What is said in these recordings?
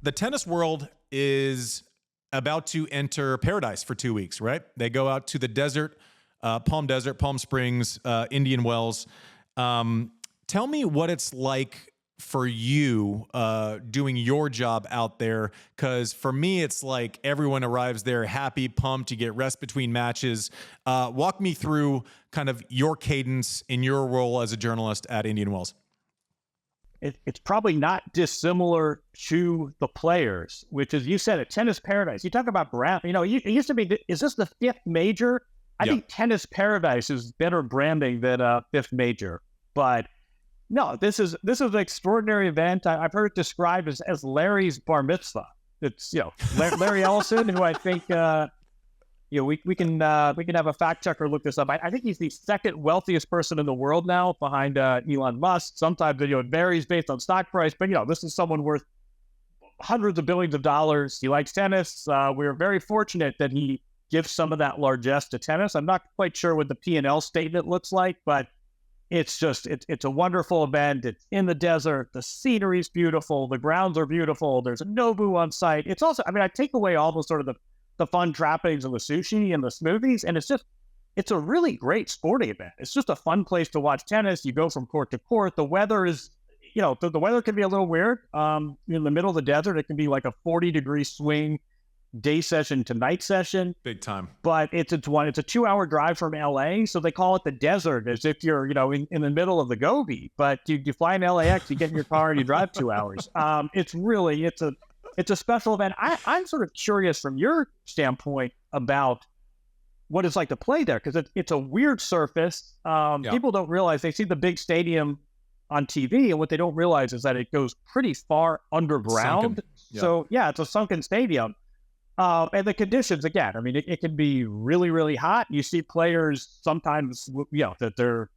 the tennis world is about to enter paradise for 2 weeks, right? They go out to the desert, Palm Springs, Indian Wells. Tell me what it's like for you doing your job out there, because for me, it's like everyone arrives there happy, pumped, you get rest between matches. Walk me through kind of your cadence in your role as a journalist at Indian Wells. It's probably not dissimilar to the players, which is, you said it, tennis paradise. You talk about brand, it used to be, is this the fifth major? I think tennis paradise is better branding than fifth major. But no, this is an extraordinary event. I've heard it described as Larry's bar mitzvah. It's, Larry Ellison, who I think, we can have a fact checker look this up. I think he's the second wealthiest person in the world now, behind Elon Musk. Sometimes it varies based on stock price, but this is someone worth hundreds of billions of dollars. He likes tennis. We're very fortunate that he gives some of that largesse to tennis. I'm not quite sure what the P&L statement looks like, but it's a wonderful event. It's in the desert. The scenery is beautiful. The grounds are beautiful. There's a Nobu on site. It's also, I take away all the sort of the fun trappings of the sushi and the smoothies, and it's a really great sporting event. It's just a fun place to watch tennis. You go from court to court. The weather is, the weather can be a little weird. In the middle of the desert, it can be like a 40-degree swing, day session to night session. Big time. But it's a 2-hour drive from LA, so they call it the desert, as if you're, in the middle of the Gobi. But you fly in LAX, you get in your car and you drive 2 hours. It's a special event. I'm sort of curious from your standpoint about what it's like to play there, because it's a weird surface. People don't realize, they see the big stadium on TV, and what they don't realize is that it goes pretty far underground. So it's a sunken stadium. And the conditions, again, it can be really, really hot. You see players sometimes, that they're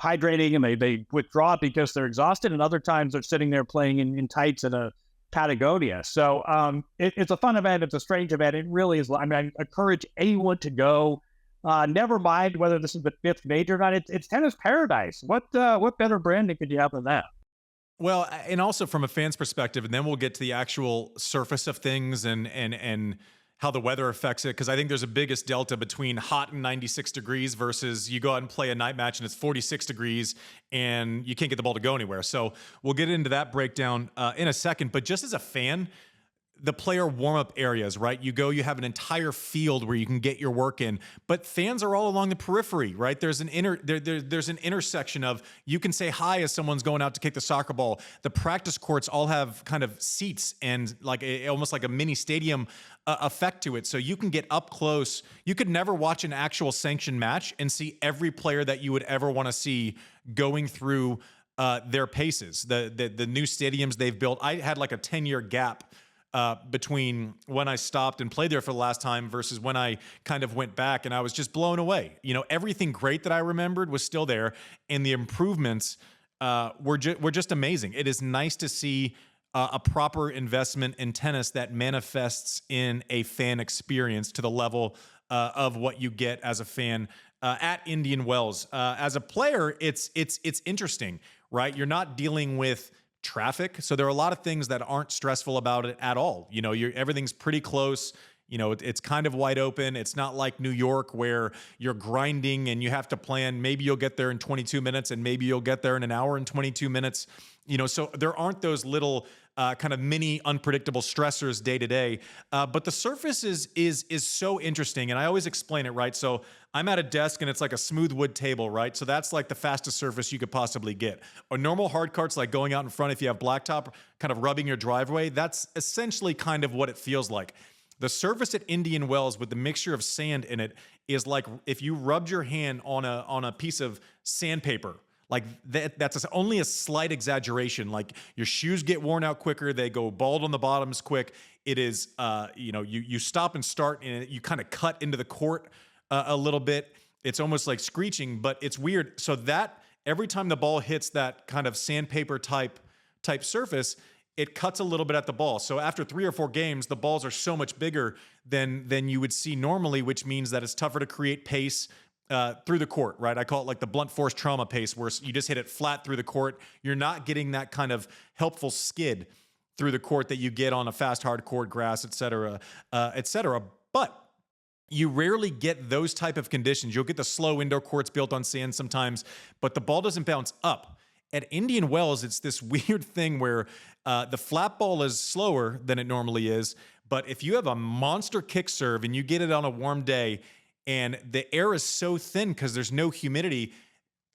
hydrating and they withdraw because they're exhausted, and other times they're sitting there playing in tights in a Patagonia. So it's a fun event. It's a strange event. It really is. I encourage anyone to go. Never mind whether this is the fifth major or not. It's tennis paradise. What better branding could you have than that? Well, and also from a fan's perspective, and then we'll get to the actual surface of things and how the weather affects it, because I think there's a biggest delta between hot and 96 degrees versus you go out and play a night match and it's 46 degrees and you can't get the ball to go anywhere. So we'll get into that breakdown in a second. But just as a fan, the player warm-up areas, right? You have an entire field where you can get your work in, but fans are all along the periphery, right? There's an there's an intersection of, you can say hi as someone's going out to kick the soccer ball. The practice courts all have kind of seats and almost like a mini stadium effect to it. So you can get up close. You could never watch an actual sanctioned match and see every player that you would ever want to see going through their paces. The new stadiums they've built, I had like a 10-year gap between when I stopped and played there for the last time versus when I kind of went back, and I was just blown away. Everything great that I remembered was still there, and the improvements were just amazing. It is nice to see a proper investment in tennis that manifests in a fan experience to the level of what you get as a fan at Indian Wells. As a player, it's interesting, right? You're not dealing with traffic. So there are a lot of things that aren't stressful about it at all. Everything's pretty close. It's kind of wide open. It's not like New York where you're grinding and you have to plan. Maybe you'll get there in 22 minutes and maybe you'll get there in an hour and 22 minutes. So there aren't those little kind of mini unpredictable stressors day to day. But the surface is so interesting. And I always explain it, right? So I'm at a desk and it's like a smooth wood table, right? So that's like the fastest surface you could possibly get. Or normal hard carts, like going out in front, if you have blacktop, kind of rubbing your driveway, that's essentially kind of what it feels like. The surface at Indian Wells with the mixture of sand in it is like if you rubbed your hand on a piece of sandpaper. Like that's only a slight exaggeration. Like your shoes get worn out quicker. They go bald on the bottoms quick. It is, you stop and start and you kind of cut into the court a little bit. It's almost like screeching, but it's weird. So that every time the ball hits that kind of sandpaper type surface, it cuts a little bit at the ball. So after 3 or 4 games, the balls are so much bigger than you would see normally, which means that it's tougher to create pace through the court, right? I call it like the blunt force trauma pace, where you just hit it flat through the court. You're not getting that kind of helpful skid. through the court that you get on a fast, hard court, grass, et cetera, et cetera. But you rarely get those type of conditions. You'll get the slow indoor courts built on sand sometimes, but the ball doesn't bounce up. At Indian Wells, it's this weird thing where the flat ball is slower than it normally is, but if you have a monster kick serve and you get it on a warm day and the air is so thin because there's no humidity,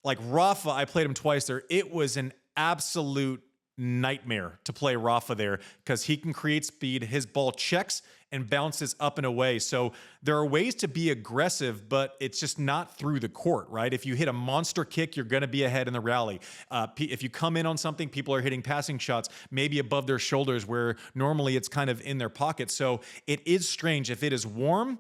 like Rafa, I played him twice there. It was an absolute nightmare to play Rafa there because he can create speed. His ball checks and bounces up and away. So there are ways to be aggressive, but it's just not through the court, right? If you hit a monster kick, you're going to be ahead in the rally. If you come in on something, people are hitting passing shots, maybe above their shoulders where normally it's kind of in their pocket. So it is strange. If it is warm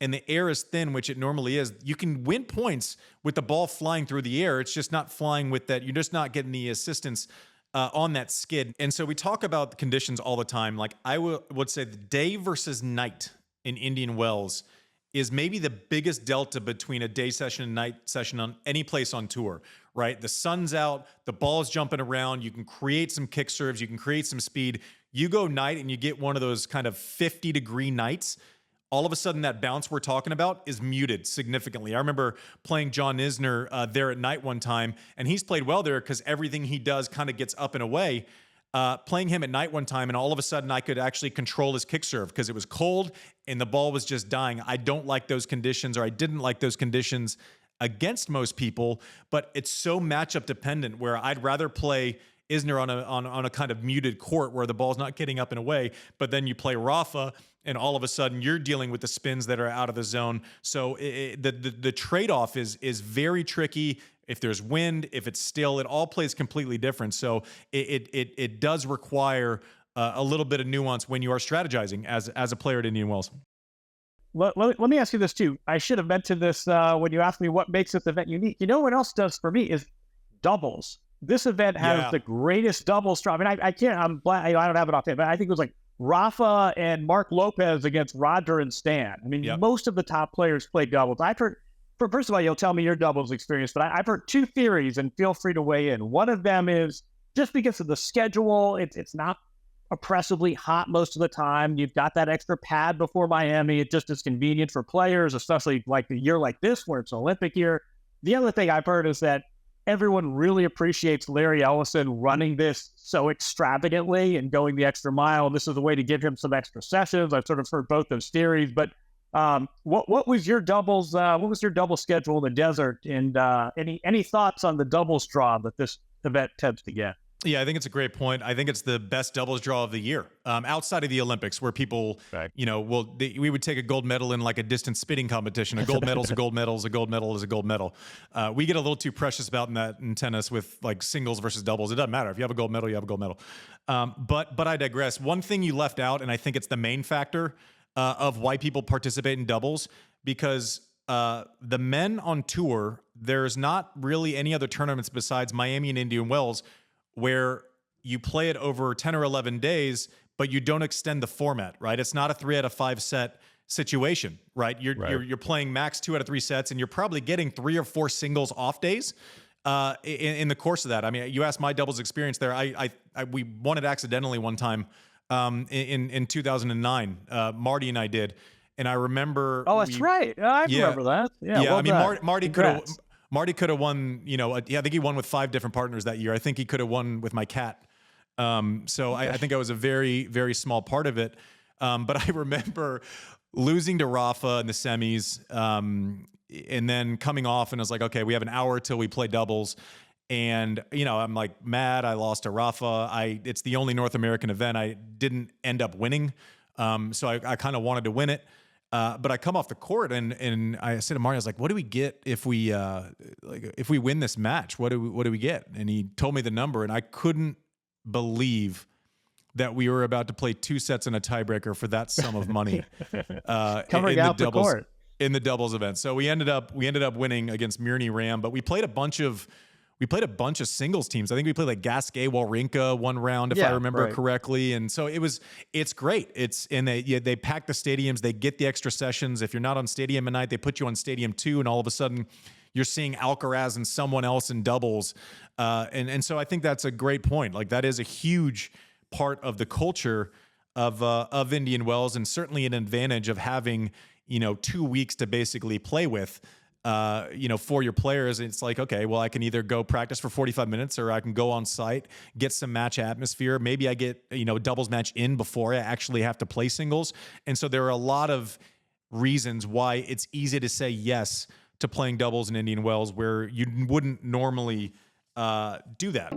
and the air is thin, which it normally is, you can win points with the ball flying through the air. It's just not flying with that. You're just not getting the assistance on that skid. And so we talk about the conditions all the time. Like I would say the day versus night in Indian Wells is maybe the biggest delta between a day session and night session on any place on tour, right? The sun's out, the ball's jumping around, you can create some kick serves, you can create some speed. You go night and you get one of those kind of 50-degree nights, all of a sudden that bounce we're talking about is muted significantly. I remember playing John Isner there at night one time, and he's played well there because everything he does kind of gets up and away. Playing him at night one time, and all of a sudden I could actually control his kick serve because it was cold and the ball was just dying. I don't like those conditions, or I didn't like those conditions against most people, but it's so matchup dependent where I'd rather play Isner on a kind of muted court where the ball's not getting up and away, but then you play Rafa and all of a sudden you're dealing with the spins that are out of the zone. So the trade-off is very tricky. If there's wind, if it's still, it all plays completely different. So it does require a little bit of nuance when you are strategizing as a player at Indian Wells. Let me ask you this too. I should have mentioned this when you asked me what makes this event unique. You know what else does for me is doubles. This event has the greatest doubles draw. I mean, I can't, I don't have it off hand, but I think it was like Rafa and Mark Lopez against Roger and Stan. I mean, most of the top players play doubles. I've heard, first of all, you'll tell me your doubles experience, but I've heard two theories, and feel free to weigh in. One of them is just because of the schedule, it's not oppressively hot most of the time. You've got that extra pad before Miami. It just is convenient for players, especially like a year like this where it's an Olympic year. The other thing I've heard is that everyone really appreciates Larry Ellison running this so extravagantly and going the extra mile. This is a way to give him some extra sessions. I've sort of heard both those theories, but what was your doubles? What was your double schedule in the desert? And any thoughts on the doubles draw that this event tends to get? Yeah, I think it's a great point. I think it's the best doubles draw of the year, outside of the Olympics, where people, we would take a gold medal in like a distance spitting competition. A gold medal is a gold medal is a gold medal is a gold medal. We get a little too precious about that in tennis with like singles versus doubles. It doesn't matter. If you have a gold medal, you have a gold medal. But I digress. One thing you left out, and I think it's the main factor of why people participate in doubles, because the men on tour, there's not really any other tournaments besides Miami and Indian Wells where you play it over 10 or 11 days, but you don't extend the format, right? It's not a 3 out of 5 set situation, right? You're playing max 2 out of 3 sets, and you're probably getting 3 or 4 singles off days in the course of that. I mean, you asked my doubles experience there. We won it accidentally one time in 2009. Marty and I did, and I remember. Oh, that's right. I remember that. Yeah. Well, I mean, Marty could have. Marty could have won, I think he won with 5 different partners that year. I think he could have won with my cat. So I think I was a very, very small part of it. But I remember losing to Rafa in the semis, and then coming off, and I was like, okay, we have an hour till we play doubles. And, I'm like mad. I lost to Rafa. It's the only North American event I didn't end up winning. So I kind of wanted to win it. But I come off the court and I said to Marty, I was like, what do we get if we win this match? What do we get? And he told me the number, and I couldn't believe that we were about to play 2 sets in a tiebreaker for that sum of money. Coming out the court in the doubles event. So we ended up winning against Mirny Ram, but we played a bunch of singles teams. I think we played like Gasquet, Wawrinka one round, if I remember correctly. And so it's great. They pack the stadiums. They get the extra sessions. If you're not on Stadium at night, they put you on Stadium 2, and all of a sudden you're seeing Alcaraz and someone else in doubles. And so I think that's a great point. Like that is a huge part of the culture of Indian Wells, and certainly an advantage of having 2 weeks to basically play with. For your players, it's like, okay, well, I can either go practice for 45 minutes or I can go on site, get some match atmosphere. Maybe I get, a doubles match in before I actually have to play singles. And so there are a lot of reasons why it's easy to say yes to playing doubles in Indian Wells where you wouldn't normally do that.